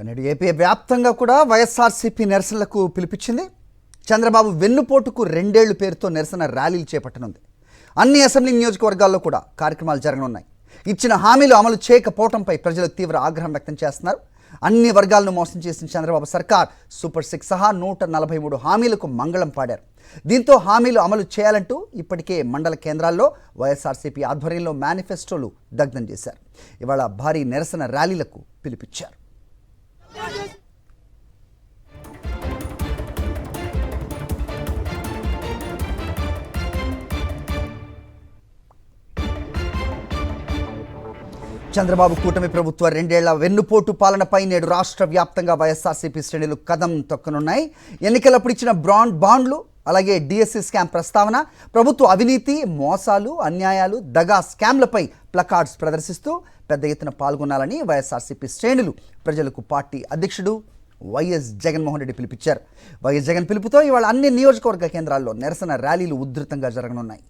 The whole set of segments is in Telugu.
నేడు ఏపీ వ్యాప్తంగా కూడా వైఎస్ఆర్సీపీ నిరసనలకు పిలిపించింది. చంద్రబాబు వెన్నుపోటుకు 2 ఏళ్ల పేరుతో నిరసన ర్యాలీలు చేపట్టనుంది. అన్ని అసెంబ్లీ నియోజకవర్గాల్లో కూడా కార్యక్రమాలు జరగనున్నాయి. ఇచ్చిన హామీలు అమలు చేయకపోవడంపై ప్రజలు తీవ్ర ఆగ్రహం వ్యక్తం చేస్తున్నారు. అన్ని వర్గాలను మోసం చేసిన చంద్రబాబు సర్కార్ సూపర్ 6 సహా 143 హామీలకు మంగళం పాడారు. దీంతో హామీలు అమలు చేయాలంటూ ఇప్పటికే మండల కేంద్రాల్లో వైఎస్ఆర్సీపీ ఆధ్వర్యంలో మేనిఫెస్టోలు దగ్ధం చేశారు. ఇవాళ భారీ నిరసన ర్యాలీలకు పిలిపించారు. చంద్రబాబు కూటమి ప్రభుత్వ 2 ఏళ్ల వెన్నుపోటు పాలనపై నేడు రాష్ట్ర వ్యాప్తంగా వైఎస్ఆర్సీపీ శ్రేణులు కదం తొక్కనున్నాయి. ఎన్నికలప్పుడు ఇచ్చిన బాండ్లు, అలాగే డిఎస్సి స్కామ్ ప్రస్తావన, ప్రభుత్వ అవినీతి, మోసాలు, అన్యాయాలు, దగా స్కామ్లపై ప్లకార్డ్స్ ప్రదర్శిస్తూ పెద్ద ఎత్తున పాల్గొనాలని వైఎస్ఆర్సీపీ శ్రేణులు ప్రజలకు పార్టీ అధ్యక్షుడు వైఎస్ జగన్మోహన్ రెడ్డి పిలిపించారు. వైఎస్ జగన్ పిలుపుతో ఇవాళ అన్ని నియోజకవర్గ కేంద్రాల్లో నిరసన ర్యాలీలు ఉధృతంగా జరగనున్నాయి.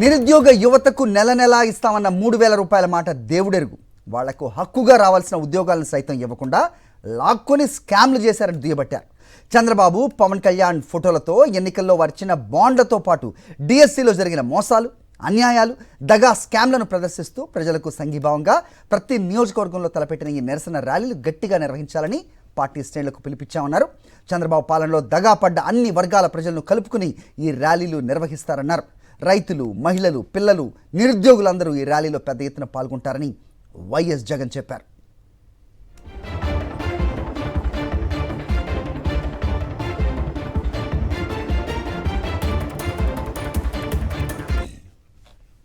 నిరుద్యోగ యువతకు నెల ఇస్తామన్న 3,000 రూపాయల మాట దేవుడెరుగు. వాళ్లకు హక్కుగా రావాల్సిన ఉద్యోగాలను సైతం ఇవ్వకుండా లాక్కొని స్కామ్లు చేశారని దుయ్యబట్టారు. చంద్రబాబు, పవన్ కళ్యాణ్ ఫోటోలతో ఎన్నికల్లో వారిచ్చిన బాండ్లతో పాటు డిఎస్సిలో జరిగిన మోసాలు, అన్యాయాలు, దగా స్కామ్లను ప్రదర్శిస్తూ ప్రజలకు సంఘీభావంగా ప్రతి నియోజకవర్గంలో తలపెట్టిన ఈ నిరసన ర్యాలీలు గట్టిగా నిర్వహించాలని పార్టీ శ్రేణులకు పిలిపించామన్నారు. చంద్రబాబు పాలనలో దగా పడ్డ అన్ని వర్గాల ప్రజలను కలుపుకుని ఈ ర్యాలీలు నిర్వహిస్తారన్నారు. రైతులు, మహిళలు, పిల్లలు, నిరుద్యోగులందరూ ఈ ర్యాలీలో పెద్ద ఎత్తున పాల్గొంటారని వైఎస్ జగన్ చెప్పారు.